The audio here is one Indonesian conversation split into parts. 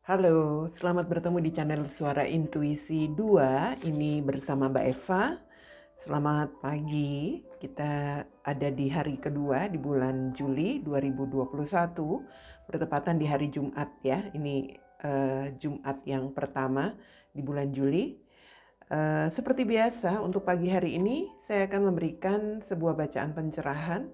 Halo, selamat bertemu di channel Suara Intuisi 2. Ini bersama Mbak Eva. Selamat pagi. Kita ada di hari kedua di bulan Juli 2021, bertepatan di hari Jumat ya. Ini Jumat yang pertama di bulan Juli. Seperti biasa, untuk pagi hari ini saya akan memberikan sebuah bacaan pencerahan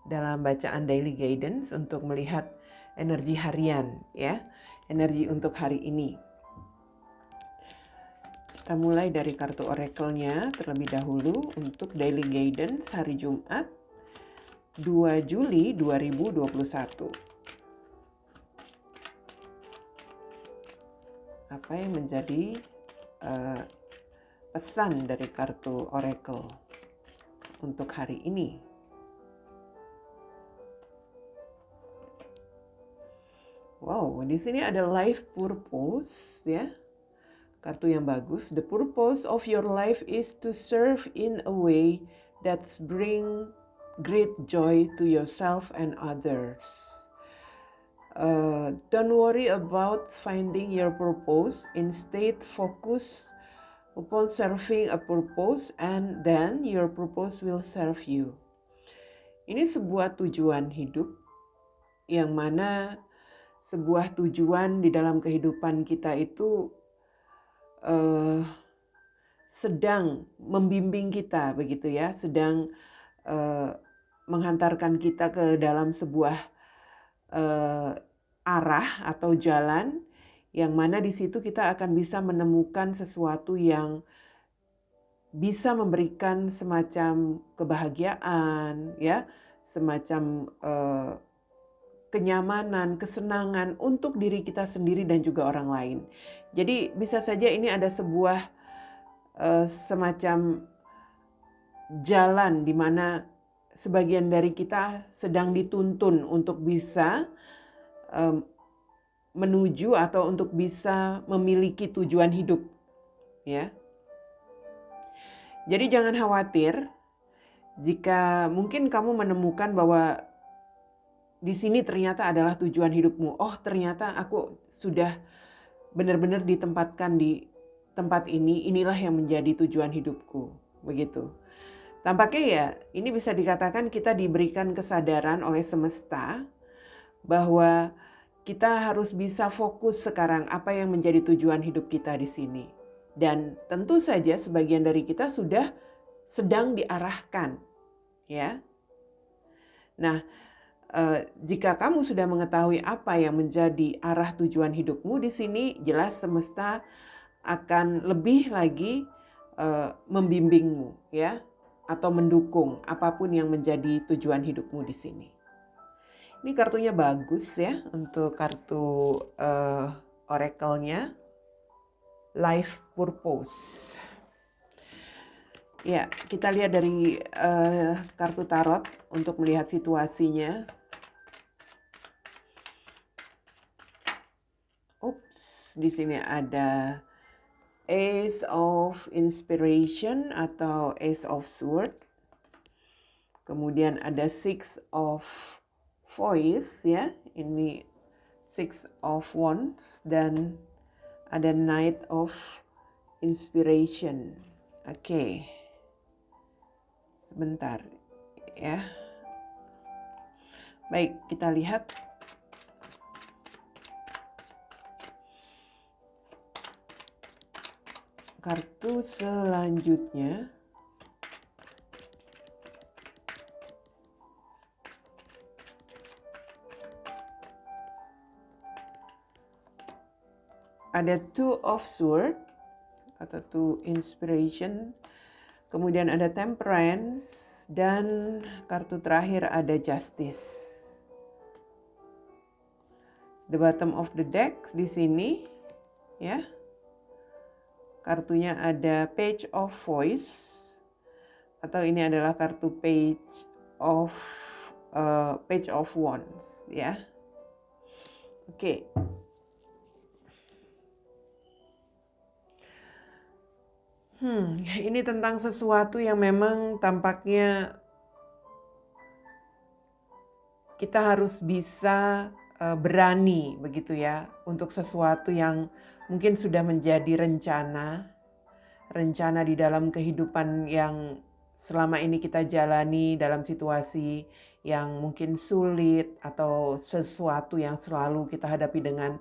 dalam bacaan Daily Guidance untuk melihat energi harian ya. Energi untuk hari ini. Kita mulai dari kartu oracle-nya terlebih dahulu untuk Daily Guidance hari Jumat 2 Juli 2021. Apa yang menjadi pesan dari kartu oracle untuk hari ini? Wow, di sini ada life purpose ya. Kartu yang bagus. The purpose of your life is to serve in a way that bring great joy to yourself and others. Don't worry about finding your purpose. Instead, focus upon serving a purpose and then your purpose will serve you. Ini sebuah tujuan hidup yang mana sebuah tujuan di dalam kehidupan kita itu sedang membimbing kita begitu ya, sedang menghantarkan kita ke dalam sebuah arah atau jalan yang mana di situ kita akan bisa menemukan sesuatu yang bisa memberikan semacam kebahagiaan ya, semacam kenyamanan, kesenangan untuk diri kita sendiri dan juga orang lain. Jadi bisa saja ini ada sebuah semacam jalan di mana sebagian dari kita sedang dituntun untuk bisa menuju atau untuk bisa memiliki tujuan hidup, ya. Jadi jangan khawatir jika mungkin kamu menemukan bahwa di sini ternyata adalah tujuan hidupmu. Oh, ternyata aku sudah benar-benar ditempatkan di tempat ini. Inilah yang menjadi tujuan hidupku. Begitu. Tampaknya ya, ini bisa dikatakan kita diberikan kesadaran oleh semesta bahwa kita harus bisa fokus sekarang apa yang menjadi tujuan hidup kita di sini. Dan tentu saja sebagian dari kita sudah sedang diarahkan, ya. Nah, jika kamu sudah mengetahui apa yang menjadi arah tujuan hidupmu di sini, jelas semesta akan lebih lagi membimbingmu, ya, atau mendukung apapun yang menjadi tujuan hidupmu di sini. Ini kartunya bagus ya untuk kartu oracle-nya, life purpose. Ya, kita lihat dari kartu tarot untuk melihat situasinya. Di sini ada Ace of Inspiration atau Ace of Sword. Kemudian ada Six of Voice ya. Ini Six of Wands dan ada Knight of Inspiration. Oke. Sebentar ya. Baik, kita lihat. Kartu selanjutnya ada Two of Swords atau Two Inspiration, kemudian ada Temperance dan kartu terakhir ada Justice. The bottom of the deck di sini ya. Kartunya ada Page of Voice atau ini adalah kartu Page of Wands ya. Oke. Ini tentang sesuatu yang memang tampaknya kita harus bisa berani begitu ya untuk sesuatu yang mungkin sudah menjadi rencana di dalam kehidupan yang selama ini kita jalani dalam situasi yang mungkin sulit atau sesuatu yang selalu kita hadapi dengan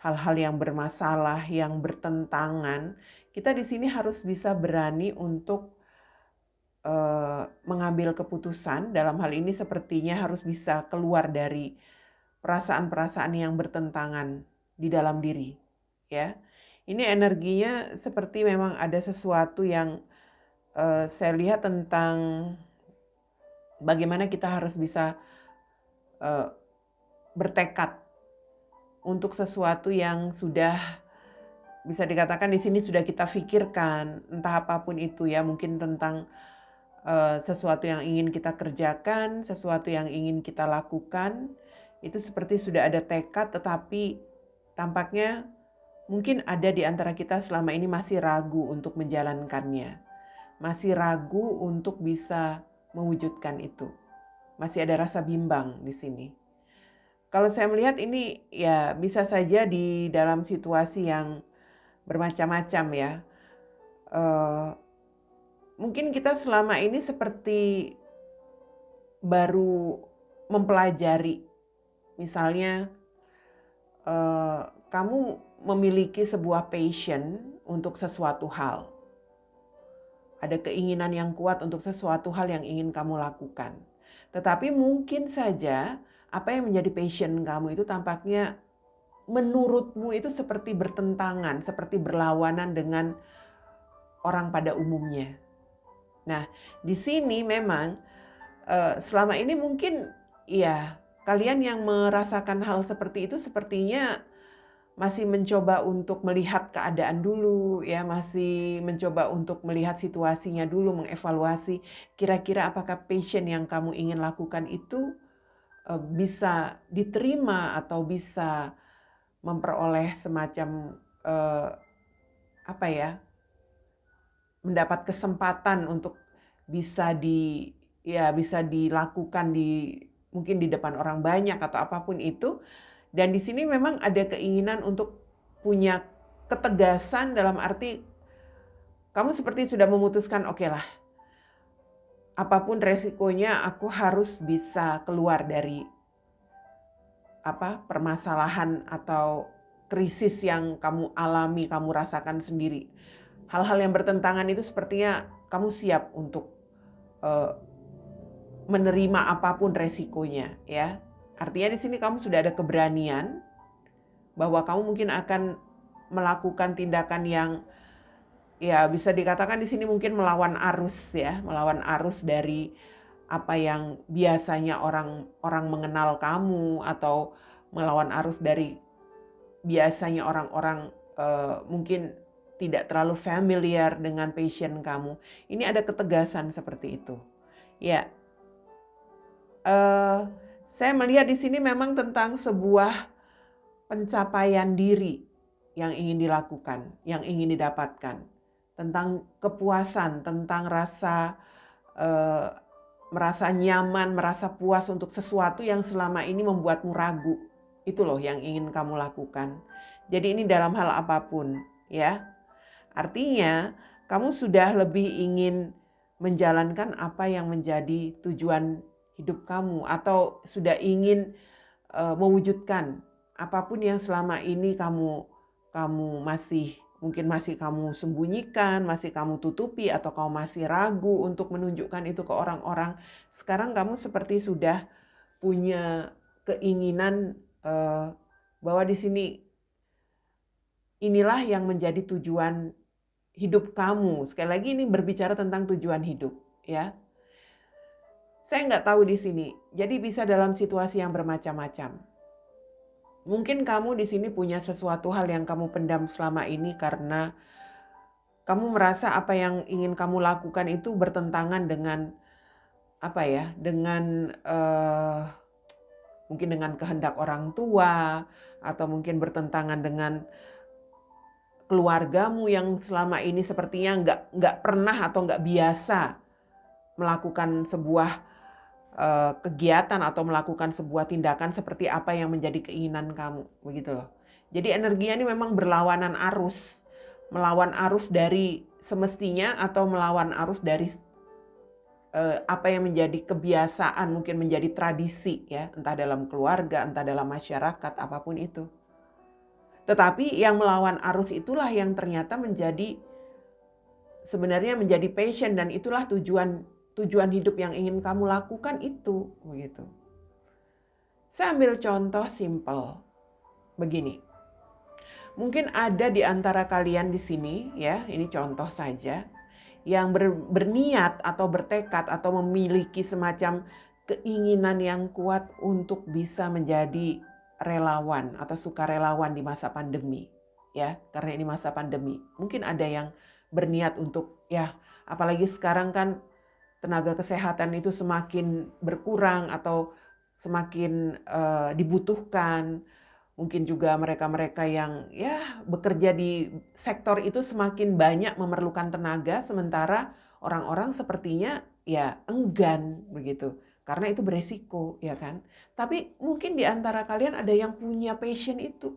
hal-hal yang bermasalah, yang bertentangan. Kita di sini harus bisa berani untuk mengambil keputusan. Dalam hal ini sepertinya harus bisa keluar dari perasaan-perasaan yang bertentangan di dalam diri, ya. Ini energinya seperti memang ada sesuatu yang saya lihat tentang bagaimana kita harus bisa bertekad untuk sesuatu yang sudah bisa dikatakan di sini sudah kita pikirkan, entah apapun itu ya, mungkin tentang sesuatu yang ingin kita kerjakan, sesuatu yang ingin kita lakukan, itu seperti sudah ada tekad, tetapi tampaknya mungkin ada di antara kita selama ini masih ragu untuk menjalankannya. Masih ragu untuk bisa mewujudkan itu. Masih ada rasa bimbang di sini. Kalau saya melihat ini ya bisa saja di dalam situasi yang bermacam-macam ya. Mungkin kita selama ini seperti baru mempelajari. Misalnya kamu memiliki sebuah passion untuk sesuatu hal. Ada keinginan yang kuat untuk sesuatu hal yang ingin kamu lakukan. Tetapi mungkin saja apa yang menjadi passion kamu itu tampaknya menurutmu itu seperti bertentangan, seperti berlawanan dengan orang pada umumnya. Nah, di sini memang selama ini mungkin ya kalian yang merasakan hal seperti itu sepertinya masih mencoba untuk melihat keadaan dulu ya, masih mencoba untuk melihat situasinya dulu, mengevaluasi kira-kira apakah passion yang kamu ingin lakukan itu bisa diterima atau bisa memperoleh semacam mendapat kesempatan untuk bisa dilakukan mungkin di depan orang banyak atau apapun itu. Dan di sini memang ada keinginan untuk punya ketegasan dalam arti kamu seperti sudah memutuskan, oke lah, apapun resikonya aku harus bisa keluar dari permasalahan atau krisis yang kamu alami, kamu rasakan sendiri. Hal-hal yang bertentangan itu sepertinya kamu siap untuk menerima apapun resikonya, ya. Artinya di sini kamu sudah ada keberanian bahwa kamu mungkin akan melakukan tindakan yang ya bisa dikatakan di sini mungkin melawan arus ya, melawan arus dari apa yang biasanya orang mengenal kamu atau melawan arus dari biasanya orang-orang mungkin tidak terlalu familiar dengan passion kamu. Ini ada ketegasan seperti itu. Ya, saya melihat di sini memang tentang sebuah pencapaian diri yang ingin dilakukan, yang ingin didapatkan. Tentang kepuasan, tentang rasa merasa nyaman, merasa puas untuk sesuatu yang selama ini membuatmu ragu. Itu loh yang ingin kamu lakukan. Jadi ini dalam hal apapun, ya. Artinya kamu sudah lebih ingin menjalankan apa yang menjadi tujuan hidup kamu atau sudah ingin mewujudkan apapun yang selama ini kamu mungkin masih kamu sembunyikan, masih kamu tutupi atau kamu masih ragu untuk menunjukkan itu ke orang-orang. Sekarang kamu seperti sudah punya keinginan bahwa di sini inilah yang menjadi tujuan hidup kamu. Sekali lagi ini berbicara tentang tujuan hidup, ya. Saya nggak tahu di sini. Jadi bisa dalam situasi yang bermacam-macam. Mungkin kamu di sini punya sesuatu hal yang kamu pendam selama ini karena kamu merasa apa yang ingin kamu lakukan itu bertentangan dengan mungkin dengan kehendak orang tua atau mungkin bertentangan dengan keluargamu yang selama ini sepertinya nggak pernah atau nggak biasa melakukan sebuah kegiatan atau melakukan sebuah tindakan seperti apa yang menjadi keinginan kamu, begitu loh. Jadi energinya ini memang berlawanan arus, melawan arus dari semestinya atau melawan arus dari apa yang menjadi kebiasaan, mungkin menjadi tradisi ya, entah dalam keluarga, entah dalam masyarakat, apapun itu. Tetapi yang melawan arus itulah yang ternyata sebenarnya menjadi passion, dan itulah tujuan hidup yang ingin kamu lakukan itu, begitu. Saya ambil contoh simple begini. Mungkin ada di antara kalian di sini ya, ini contoh saja, yang berniat atau bertekad atau memiliki semacam keinginan yang kuat untuk bisa menjadi relawan atau sukarelawan di masa pandemi. Ya, karena ini masa pandemi. Mungkin ada yang berniat untuk ya, apalagi sekarang kan tenaga kesehatan itu semakin berkurang atau semakin dibutuhkan. Mungkin juga mereka-mereka yang ya bekerja di sektor itu semakin banyak memerlukan tenaga, sementara orang-orang sepertinya ya enggan begitu. Karena itu beresiko, ya kan? Tapi mungkin di antara kalian ada yang punya passion itu.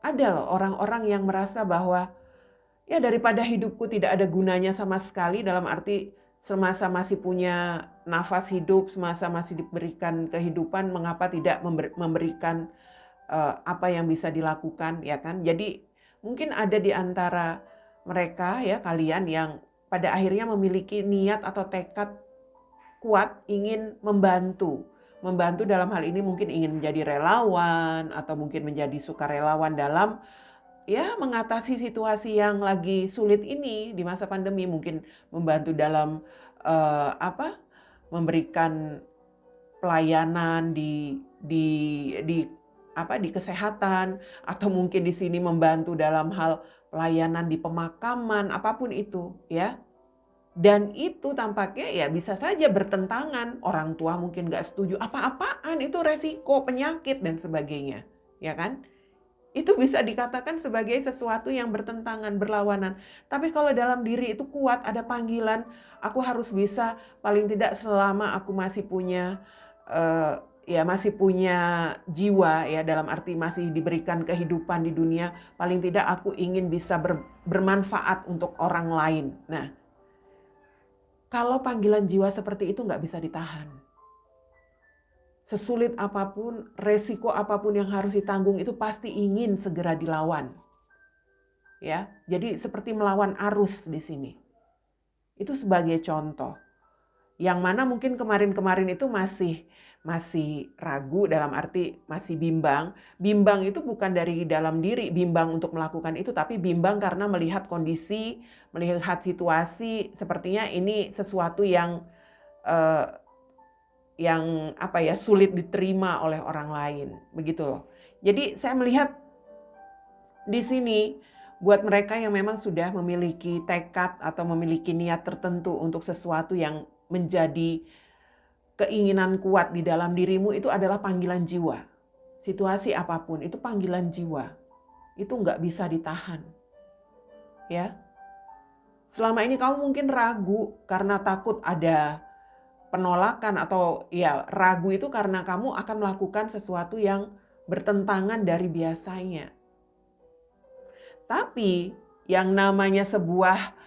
Ada loh orang-orang yang merasa bahwa ya daripada hidupku tidak ada gunanya sama sekali, dalam arti semasa masih punya nafas hidup, semasa masih diberikan kehidupan, mengapa tidak memberikan apa yang bisa dilakukan, ya kan? Jadi mungkin ada di antara mereka ya, kalian yang pada akhirnya memiliki niat atau tekad kuat ingin membantu. Membantu dalam hal ini mungkin ingin menjadi relawan atau mungkin menjadi sukarelawan dalam ya mengatasi situasi yang lagi sulit ini di masa pandemi, mungkin membantu dalam apa? Memberikan pelayanan di kesehatan, atau mungkin di sini membantu dalam hal pelayanan di pemakaman, apapun itu ya. Dan itu tampaknya ya bisa saja bertentangan, orang tua mungkin nggak setuju, apa-apaan itu resiko penyakit dan sebagainya, ya kan? Itu bisa dikatakan sebagai sesuatu yang bertentangan, berlawanan. Tapi kalau dalam diri itu kuat, ada panggilan, aku harus bisa, paling tidak selama aku masih punya masih punya jiwa ya, dalam arti masih diberikan kehidupan di dunia, paling tidak aku ingin bisa bermanfaat untuk orang lain. Nah, kalau panggilan jiwa seperti itu nggak bisa ditahan. Sesulit apapun, resiko apapun yang harus ditanggung itu pasti ingin segera dilawan. Ya, jadi seperti melawan arus di sini. Itu sebagai contoh. Yang mana mungkin kemarin-kemarin itu masih ragu, dalam arti masih bimbang. Bimbang itu bukan dari dalam diri, bimbang untuk melakukan itu, tapi bimbang karena melihat kondisi, melihat situasi, sepertinya ini sesuatu yang sulit diterima oleh orang lain, begitu loh. Jadi saya melihat di sini buat mereka yang memang sudah memiliki tekad atau memiliki niat tertentu untuk sesuatu yang menjadi keinginan kuat di dalam dirimu, itu adalah panggilan jiwa. Situasi apapun itu panggilan jiwa. Itu nggak bisa ditahan. Ya. Selama ini kamu mungkin ragu karena takut ada penolakan, atau ya ragu itu karena kamu akan melakukan sesuatu yang bertentangan dari biasanya. Tapi yang namanya sebuah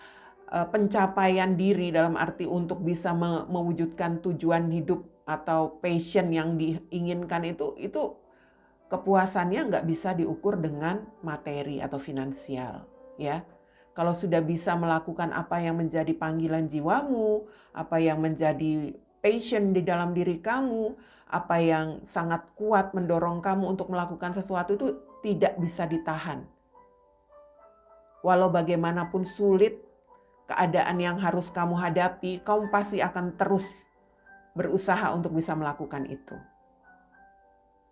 pencapaian diri, dalam arti untuk bisa mewujudkan tujuan hidup atau passion yang diinginkan itu kepuasannya nggak bisa diukur dengan materi atau finansial, ya. Kalau sudah bisa melakukan apa yang menjadi panggilan jiwamu, apa yang menjadi passion di dalam diri kamu, apa yang sangat kuat mendorong kamu untuk melakukan sesuatu, itu tidak bisa ditahan. Walau bagaimanapun sulit keadaan yang harus kamu hadapi, kamu pasti akan terus berusaha untuk bisa melakukan itu.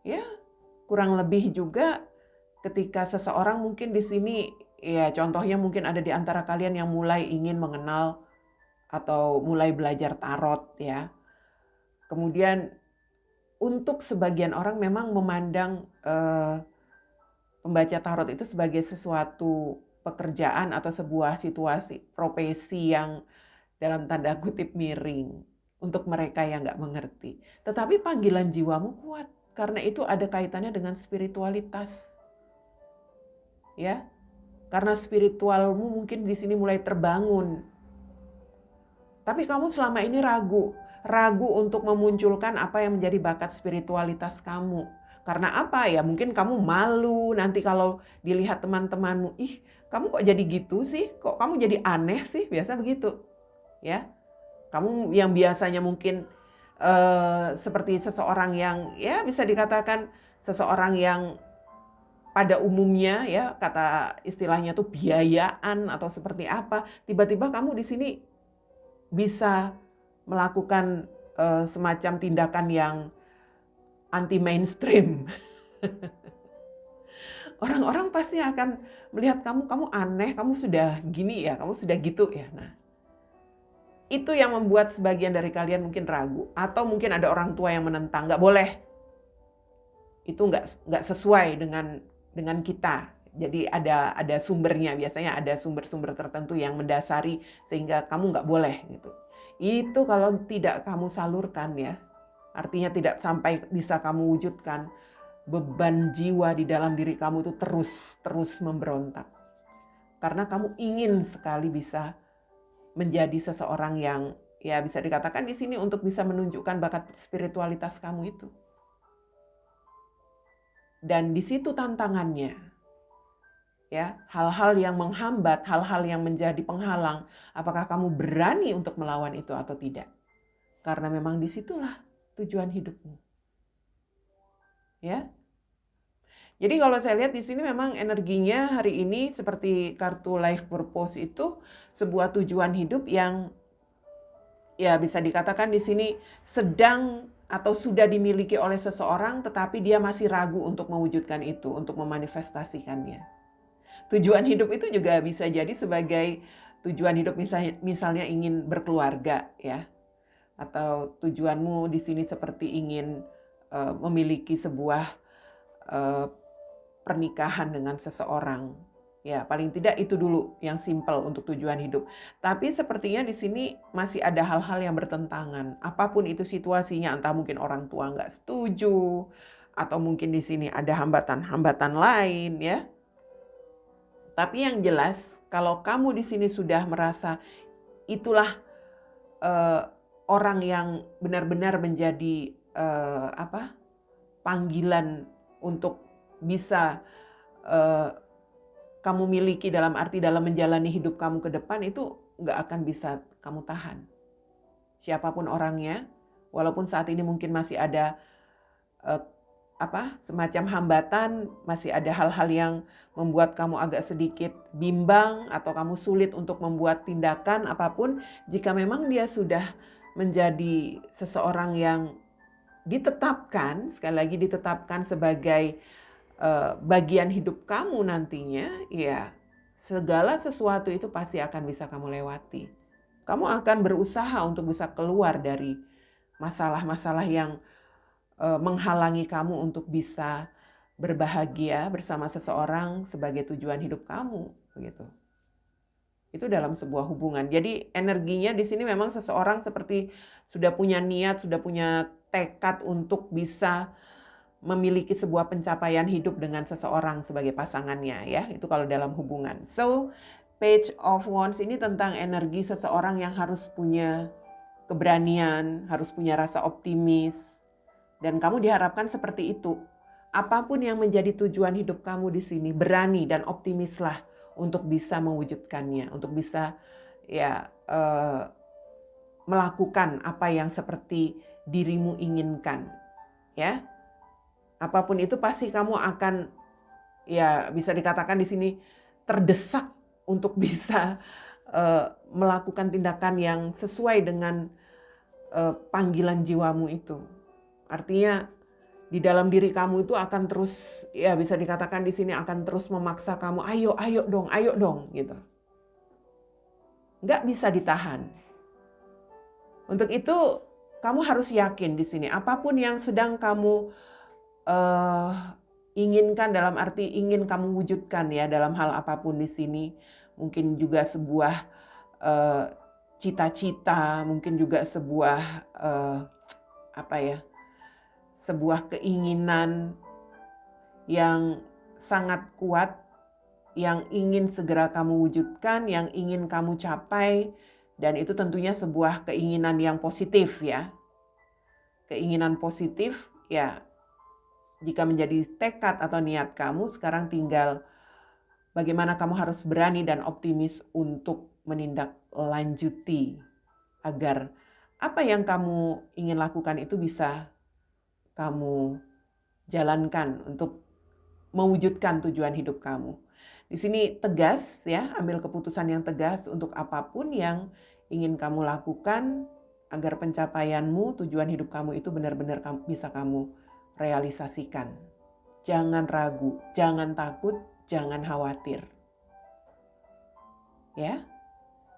Ya, kurang lebih juga ketika seseorang mungkin di sini, ya contohnya mungkin ada di antara kalian yang mulai ingin mengenal atau mulai belajar tarot ya. Kemudian untuk sebagian orang memang memandang pembaca tarot itu sebagai sesuatu pekerjaan atau sebuah situasi profesi yang dalam tanda kutip miring. untuk mereka yang nggak mengerti. Tetapi panggilan jiwamu kuat, karena itu ada kaitannya dengan spiritualitas. Ya, karena spiritualmu mungkin di sini mulai terbangun. Tapi kamu selama ini ragu untuk memunculkan apa yang menjadi bakat spiritualitas kamu. Karena apa ya? Mungkin kamu malu nanti kalau dilihat teman-temanmu, ih, kamu kok jadi gitu sih? Kok kamu jadi aneh sih? Biasa begitu. Ya. Kamu yang biasanya mungkin seperti seseorang yang ya bisa dikatakan seseorang yang pada umumnya ya kata istilahnya tuh biayaan atau seperti apa, tiba-tiba kamu di sini bisa melakukan semacam tindakan yang anti mainstream. Orang-orang pasti akan melihat kamu aneh, kamu sudah gini ya, kamu sudah gitu ya. Nah, itu yang membuat sebagian dari kalian mungkin ragu, atau mungkin ada orang tua yang menentang, nggak boleh. Itu nggak sesuai dengan kita. Jadi ada sumbernya, biasanya ada sumber-sumber tertentu yang mendasari sehingga kamu nggak boleh gitu. Itu kalau tidak kamu salurkan ya, artinya tidak sampai bisa kamu wujudkan, beban jiwa di dalam diri kamu itu terus memberontak. Karena kamu ingin sekali bisa menjadi seseorang yang ya bisa dikatakan di sini untuk bisa menunjukkan bakat spiritualitas kamu itu. Dan di situ tantangannya. Ya, hal-hal yang menghambat, hal-hal yang menjadi penghalang, apakah kamu berani untuk melawan itu atau tidak? Karena memang disitulah tujuan hidupmu. Ya. Jadi kalau saya lihat di sini memang energinya hari ini seperti kartu life purpose itu sebuah tujuan hidup yang ya bisa dikatakan di sini sedang atau sudah dimiliki oleh seseorang tetapi dia masih ragu untuk mewujudkan itu, untuk memanifestasikannya. Tujuan hidup itu juga bisa jadi sebagai tujuan hidup misalnya ingin berkeluarga ya. Atau tujuanmu di sini seperti ingin memiliki sebuah pernikahan dengan seseorang. Ya, paling tidak itu dulu yang simpel untuk tujuan hidup. Tapi sepertinya di sini masih ada hal-hal yang bertentangan. Apapun itu situasinya, entah mungkin orang tua nggak setuju, atau mungkin di sini ada hambatan-hambatan lain ya. Tapi yang jelas, kalau kamu di sini sudah merasa itulah orang yang benar-benar menjadi panggilan untuk bisa kamu miliki dalam arti dalam menjalani hidup kamu ke depan, itu nggak akan bisa kamu tahan. Siapapun orangnya, walaupun saat ini mungkin masih ada semacam hambatan, masih ada hal-hal yang membuat kamu agak sedikit bimbang atau kamu sulit untuk membuat tindakan apapun, jika memang dia sudah menjadi seseorang yang ditetapkan, sekali lagi ditetapkan sebagai bagian hidup kamu nantinya, ya segala sesuatu itu pasti akan bisa kamu lewati. Kamu akan berusaha untuk bisa keluar dari masalah-masalah yang menghalangi kamu untuk bisa berbahagia bersama seseorang sebagai tujuan hidup kamu, begitu. Itu dalam sebuah hubungan. Jadi energinya di sini memang seseorang seperti sudah punya niat, sudah punya tekad untuk bisa memiliki sebuah pencapaian hidup dengan seseorang sebagai pasangannya ya. Itu kalau dalam hubungan. So, Page of Wands ini tentang energi seseorang yang harus punya keberanian, harus punya rasa optimis. Dan kamu diharapkan seperti itu. Apapun yang menjadi tujuan hidup kamu di sini, berani dan optimislah untuk bisa mewujudkannya, untuk bisa ya melakukan apa yang seperti dirimu inginkan. Ya. Apapun itu pasti kamu akan ya bisa dikatakan di sini terdesak untuk bisa melakukan tindakan yang sesuai dengan panggilan jiwamu itu. Artinya di dalam diri kamu itu akan terus ya bisa dikatakan di sini akan terus memaksa kamu, ayo dong gitu. Nggak bisa ditahan. Untuk itu kamu harus yakin di sini apapun yang sedang kamu inginkan, dalam arti ingin kamu wujudkan ya dalam hal apapun di sini, mungkin juga sebuah cita-cita, mungkin juga sebuah sebuah keinginan yang sangat kuat, yang ingin segera kamu wujudkan, yang ingin kamu capai, dan itu tentunya sebuah keinginan yang positif ya. Keinginan positif ya, jika menjadi tekad atau niat kamu, sekarang tinggal bagaimana kamu harus berani dan optimis untuk menindaklanjuti agar apa yang kamu ingin lakukan itu bisa kamu jalankan untuk mewujudkan tujuan hidup kamu. Di sini tegas ya, ambil keputusan yang tegas untuk apapun yang ingin kamu lakukan agar pencapaianmu, tujuan hidup kamu itu benar-benar bisa kamu realisasikan. Jangan ragu, jangan takut, jangan khawatir. Ya.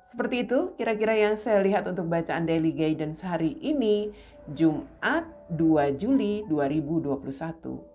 Seperti itu kira-kira yang saya lihat untuk bacaan Daily Guidance hari ini, Jumat 2 Juli 2021.